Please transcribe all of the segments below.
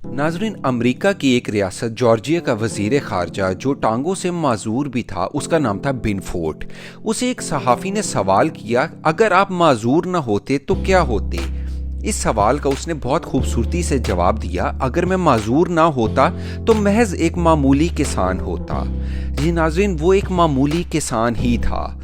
नाजरीन, अमेरिका की एक रियासत जॉर्जिया का वजीर खारजा जो टांगों से माजूर भी था, उसका नाम था बिनफोर्ड। उसे एक सहाफ़ी ने सवाल किया, अगर आप माजूर न होते तो क्या होते। इस सवाल का उसने बहुत खूबसूरती से जवाब दिया, अगर मैं माजूर ना होता तो महज एक मामूली किसान होता। जी नाजरीन, वो एक मामूली किसान ही था।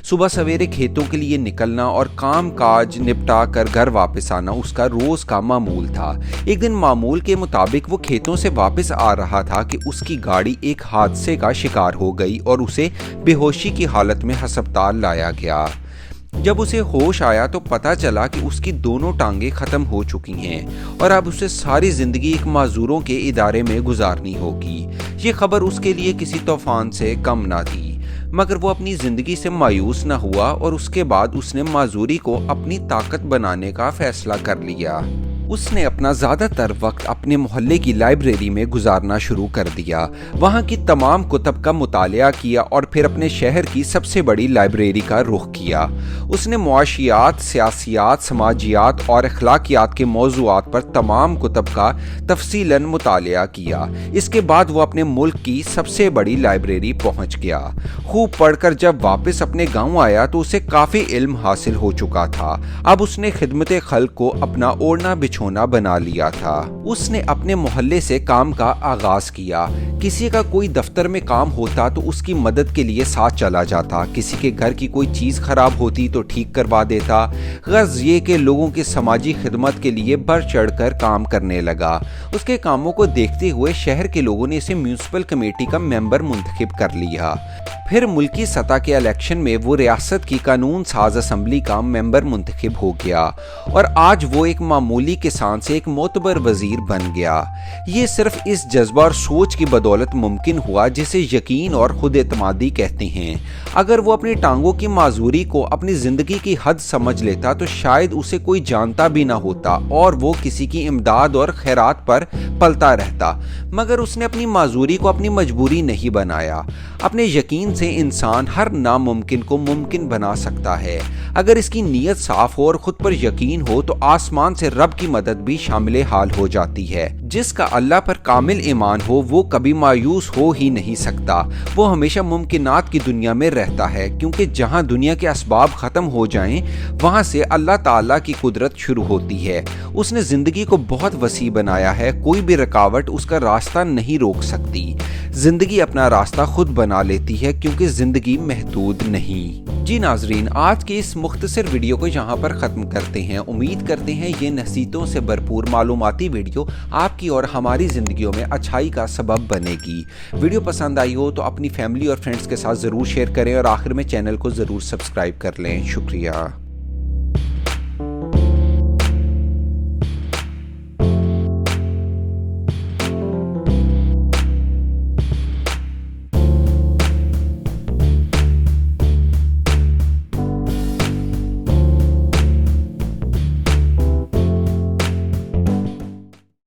सुबह सवेरे खेतों के लिए निकलना और काम काज निपटा कर घर वापस आना उसका रोज का मामूल था। एक दिन मामूल के मुताबिक वो खेतों से वापस आ रहा था कि उसकी गाड़ी एक हादसे का शिकार हो गई और उसे बेहोशी की हालत में अस्पताल लाया गया। जब उसे होश आया तो पता चला कि उसकी दोनों टांगें खत्म हो चुकी हैं और अब उसे सारी जिंदगी एक माजूरों के इदारे में गुजारनी होगी। ये खबर उसके लिए किसी तूफान से कम ना थी, मगर वो अपनी जिंदगी से मायूस न हुआ और उसके बाद उसने माजूरी को अपनी ताकत बनाने का फैसला कर लिया। उसने अपना ज़्यादातर वक्त अपने मोहल्ले की लाइब्रेरी में गुजारना शुरू कर दिया। वहाँ की तमाम कुतब का मुतालिया किया और फिर अपने शहर की सबसे बड़ी लाइब्रेरी का रुख किया। उसने मुआशियात, सियासियात, समाजियात और अखलाकियात के मौज़ूआत पर तमाम कुतब का तफसीलन मुतालिया किया। इसके बाद वो अपने मुल्क की सबसे बड़ी लाइब्रेरी पहुँच गया। खूब पढ़कर जब वापस अपने गाँव आया तो उसे काफ़ी इल्म हासिल हो चुका था। अब उसने खिदमत खल्क को अपना ओढ़ना बिछोना बना लिया था। उसने अपने मोहल्ले से काम का आगाज किया। किसी का कोई दफ्तर में काम होता तो उसकी मदद के लिए साथ चला जाता। किसी के घर की कोई चीज खराब होती तो ठीक करवा देता। गर्ज ये कि लोगों की समाजी खिदमत के लिए बढ़ चढ़कर काम करने लगा। उसके कामों को देखते हुए शहर के लोगों ने इसे म्यूनिसिपल कमेटी का मेंबर मुंतखब कर लिया। फिर मुल्की सतह के इलेक्शन में वो रियासत की कानून साज असम्बली का मेंबर मुंतखब हो गया और आज वो एक मामूली किसान से एक मोतबर वजीर बन गया। ये सिर्फ इस जज्बा और सोच की बदौलत मुमकिन हुआ जिसे यकीन और खुद एतमादी कहते हैं। अगर वो अपनी टांगों की माजूरी को अपनी जिंदगी की हद समझ लेता तो शायद उसे कोई जानता भी ना होता और वो किसी की इमदाद और खैरात पर पलता रहता। मगर उसने अपनी माजूरी को अपनी मजबूरी नहीं बनाया। अपने यकीन से इंसान हर नामुमकिन को मुमकिन बना सकता है। अगर इसकी नीयत साफ हो और खुद पर यकीन हो तो आसमान से रब की मदद भी शामिल हाल हो जाती है। जिसका अल्लाह पर कामिल ईमान हो वो कभी मायूस हो ही नहीं सकता। वो हमेशा मुमकिनात की दुनिया में रहता है, क्योंकि जहां दुनिया के असबाब खत्म हो जाएं वहां से अल्लाह ताला की कुदरत शुरू होती है। उसने जिंदगी को बहुत वसी बनाया है, कोई भी रुकावट उसका रास्ता नहीं रोक सकती। जिंदगी अपना रास्ता खुद बना लेती है, क्योंकि जिंदगी महदूद नहीं। जी नाजरीन, आज की इस मुख्तसर वीडियो को यहाँ पर ख़त्म करते हैं। उम्मीद करते हैं ये नसीहतों से भरपूर मालूमाती वीडियो आपकी और हमारी ज़िंदगियों में अच्छाई का सबब बनेगी। वीडियो पसंद आई हो तो अपनी फैमिली और फ्रेंड्स के साथ ज़रूर शेयर करें और आखिर में चैनल को ज़रूर सब्सक्राइब कर लें। शुक्रिया।